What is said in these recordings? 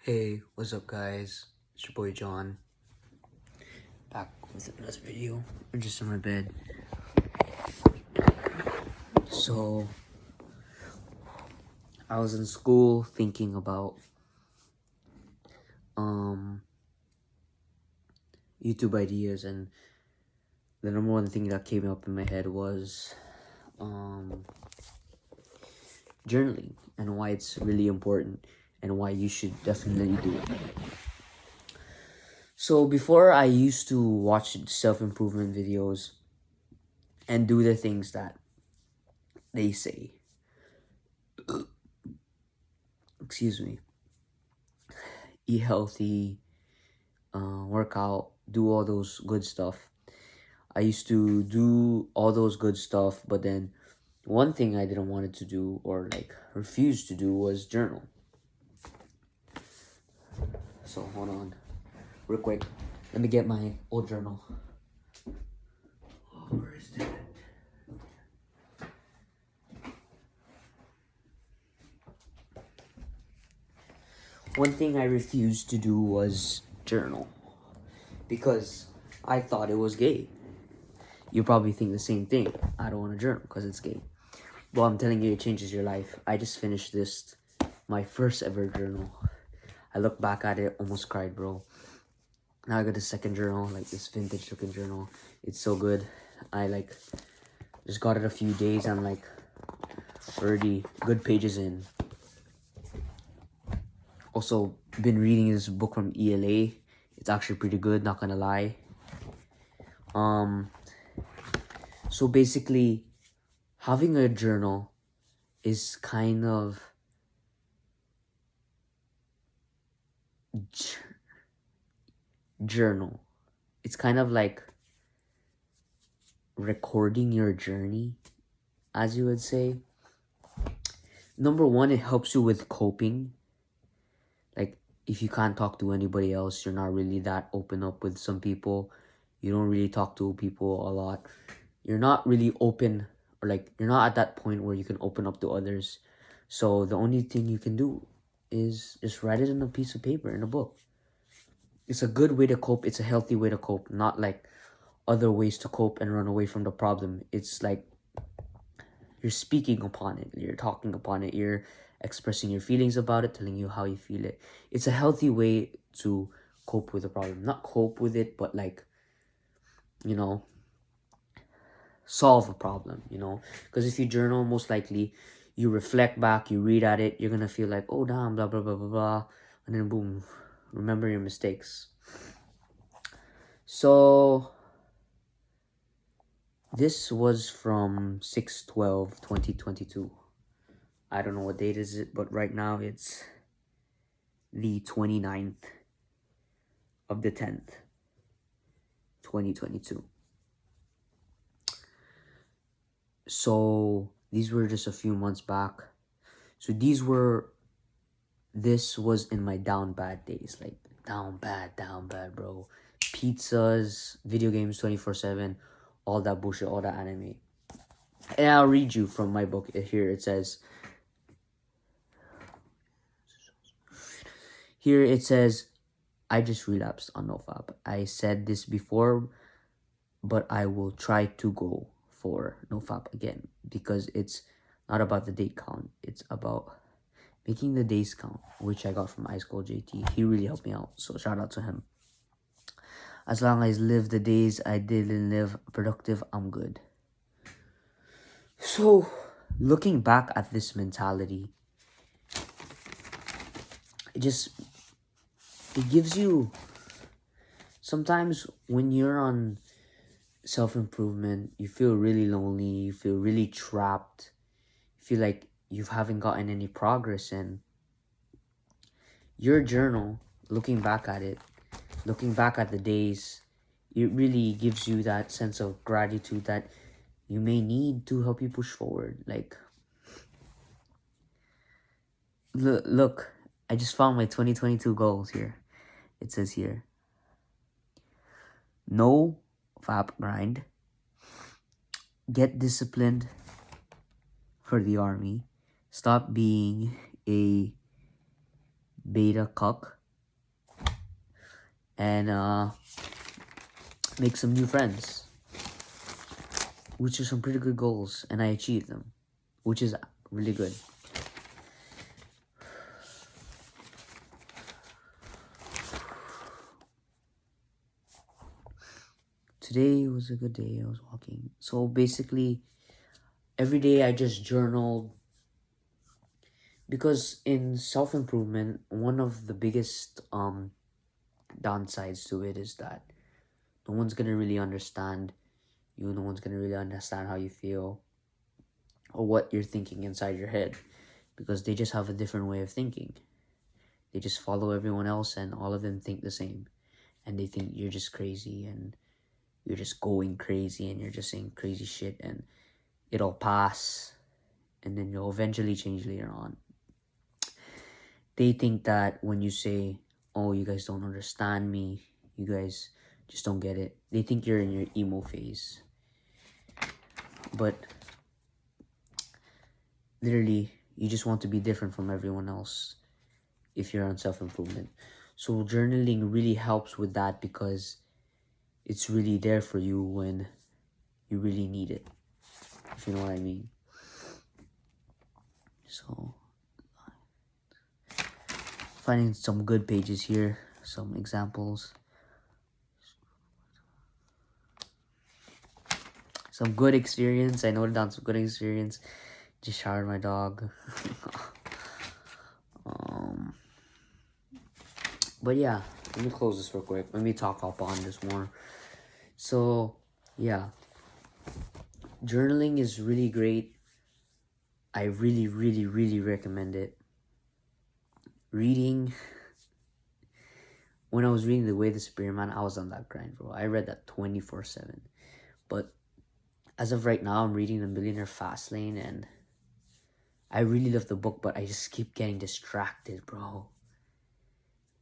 Hey, what's up guys? It's your boy John. Back with another video. I'm just in my bed. So, I was in school thinking about YouTube ideas, and the number one thing that came up in my head was journaling and why it's really important and why you should definitely do it. So before, I used to watch self-improvement videos and do the things that they say. Excuse me. Eat healthy, work out, do all those good stuff. I used to do all those good stuff, but then one thing I didn't want to do, or like refuse to do, was journal. So hold on, real quick. Let me get my old journal. Oh, where is that? One thing I refused to do was journal because I thought it was gay. You probably think the same thing. I don't want to journal because it's gay. Well, I'm telling you, it changes your life. I just finished my first ever journal. I look back at it, almost cried, bro. Now I got a second journal, like this vintage looking journal. It's so good. I just got it a few days. I'm like already good pages in. Also, been reading this book from ELA. It's actually pretty good, not gonna lie. So basically, having a journal is kind of journal. It's kind of like recording your journey, as you would say. Number one, it helps you with coping. Like, if you can't talk to anybody else, you're not really that open up with some people. You don't really talk to people a lot. You're not really open, or like, you're not at that point where you can open up to others. So the only thing you can do is just write it in a piece of paper, in a book. It's a good way to cope. It's a healthy way to cope, not like other ways to cope and run away from the problem. It's like you're speaking upon it, you're talking upon it, you're expressing your feelings about it, telling you how you feel it. It's a healthy way to cope with a problem. Not cope with it, but like, solve a problem, because if you journal, most likely you reflect back, you read at it, you're gonna feel like, oh damn, blah blah blah blah blah, and then boom, remember your mistakes. So this was from 6/12/2022. I don't know what date is it, but right now it's the 29th of the 10th, 2022. So these were just a few months back. So this was in my down bad days, like down bad, bro. Pizzas, video games 24/7, all that bullshit, all that anime. And I'll read you from my book here. It says, I just relapsed on NoFap. I said this before, but I will try to go for NoFap again because it's not about the date count. It's about making the days count, which I got from high school JT. He really helped me out, so shout out to him. As long as I live the days I didn't live productive, I'm good. So, looking back at this mentality, it gives you, sometimes when you're on self-improvement, you feel really lonely, you feel really trapped, you feel like you haven't gotten any progress, and your journal, looking back at the days, it really gives you that sense of gratitude that you may need to help you push forward. Like, look, I just found my 2022 goals here. It says here, no fap grind, get disciplined for the army, stop being a beta cuck, and make some new friends, which are some pretty good goals, and I achieved them, which is really good. Today was a good day. I was walking. So basically, every day I just journaled, because in self-improvement, one of the biggest downsides to it is that no one's gonna really understand you. No one's gonna really understand how you feel or what you're thinking inside your head, because they just have a different way of thinking. They just follow everyone else, and all of them think the same, and they think you're just crazy, and you're just going crazy, and you're just saying crazy shit, and it'll pass, and then you'll eventually change later on. They think that when you say, oh, you guys don't understand me, you guys just don't get it, they think you're in your emo phase. But literally, you just want to be different from everyone else if you're on self-improvement. So journaling really helps with that, because it's really there for you when you really need it, if you know what I mean. So finding some good pages here, some examples, some good experience. I noted down some good experience. Just showered my dog. But yeah, let me close this real quick. Let me talk up on this more. So yeah, journaling is really great. I really, really, really recommend it. Reading. When I was reading The Way of the Superior Man, I was on that grind, bro. I read that 24/7. But as of right now, I'm reading The Millionaire Fastlane, and I really love the book, but I just keep getting distracted, bro.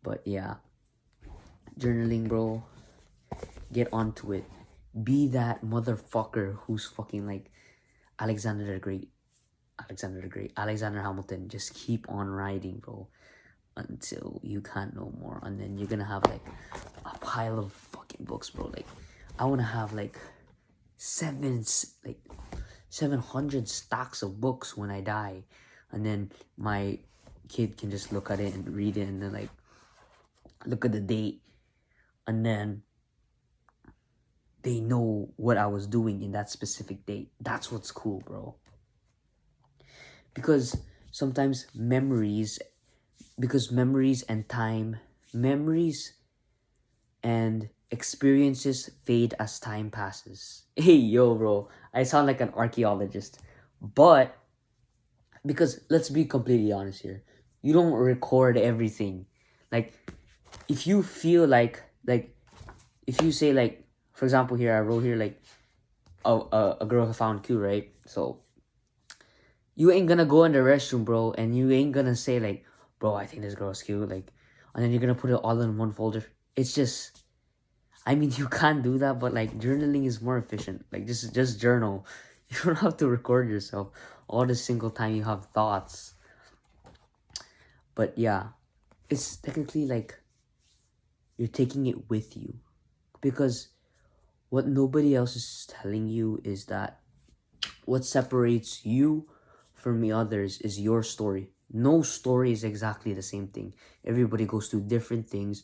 But yeah, journaling, bro. Get onto it. Be that motherfucker who's fucking like Alexander the Great. Alexander Hamilton. Just keep on riding, bro, until you can't no more. And then you're gonna have like a pile of fucking books, bro. Like, I wanna have like 700 stacks of books when I die, and then my kid can just look at it and read it, and then like look at the date, and then they know what I was doing in that specific date. That's what's cool, bro. Because sometimes memories and time, memories and experiences fade as time passes. Hey, yo, bro. I sound like an archaeologist. But, because let's be completely honest here, you don't record everything. Like, if you feel like, if you say, like, for example, here, I wrote here, like, a girl who found cute, right? So, you ain't gonna go in the restroom, bro, and you ain't gonna say, like, bro, I think this girl's cute, like, and then you're gonna put it all in one folder. It's just, I mean, you can't do that, but like journaling is more efficient. Like, just journal. You don't have to record yourself all the single time you have thoughts. But yeah, it's technically like you're taking it with you, because what nobody else is telling you is that what separates you from the others is your story. No story is exactly the same thing. Everybody goes through different things,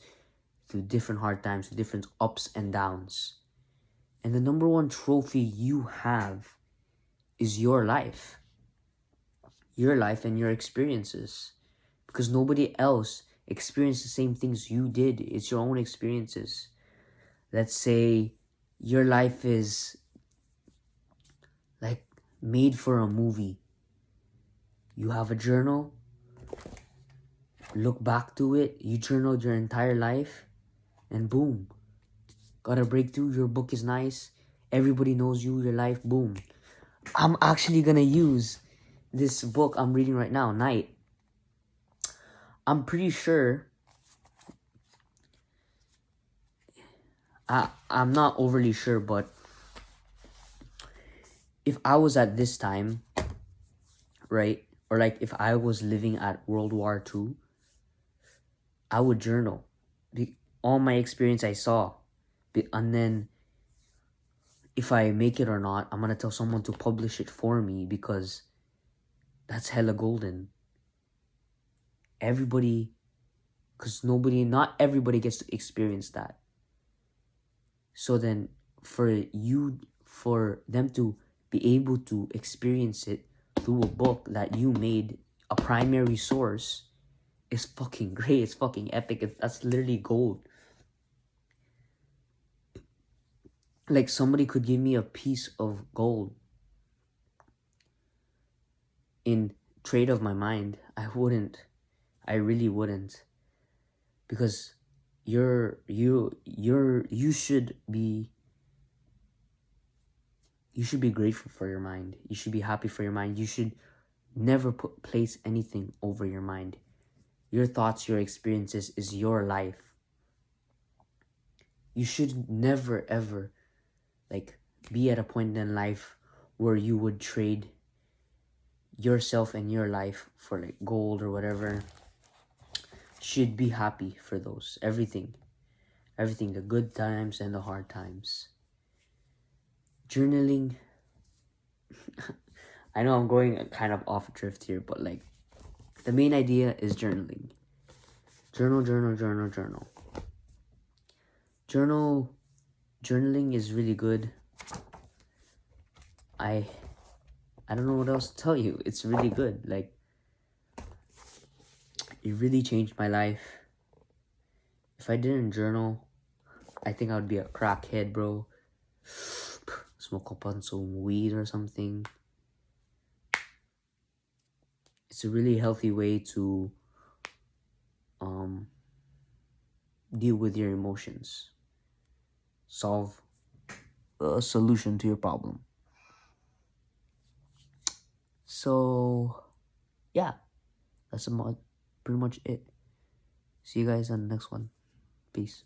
through different hard times, through different ups and downs. And the number one trophy you have is your life. Your life and your experiences. Because nobody else experienced the same things you did. It's your own experiences. Let's say your life is like made for a movie. You have a journal. Look back to it. You journaled your entire life. And boom. Got a breakthrough. Your book is nice. Everybody knows you, your life. Boom. I'm actually gonna use this book I'm reading right now, Night. I'm pretty sure, I'm not overly sure, but if I was at this time, right, or like if I was living at World War II, I would journal. All my experience I saw. And then if I make it or not, I'm gonna tell someone to publish it for me because that's hella golden. Everybody, because not everybody gets to experience that. So then for them to be able to experience it through a book that you made a primary source is fucking great. It's fucking epic. That's literally gold. Like somebody could give me a piece of gold in trade of my mind. I wouldn't. I really wouldn't. Because you should be grateful for your mind. You should be happy for your mind. You should never place anything over your mind. Your thoughts, your experiences is your life. You should never ever like be at a point in life where you would trade yourself and your life for like gold or whatever. Should be happy for those. Everything, the good times and the hard times. Journaling. I know I'm going kind of off drift here, but like the main idea is journaling. Journal. Journaling is really good. I don't know what else to tell you. It's really good. Like it really changed my life. If I didn't journal, I think I would be a crackhead, bro. Smoke up on some weed or something. It's a really healthy way to deal with your emotions. Solve a solution to your problem. So, yeah, that's pretty much it. See you guys on the next one. Peace.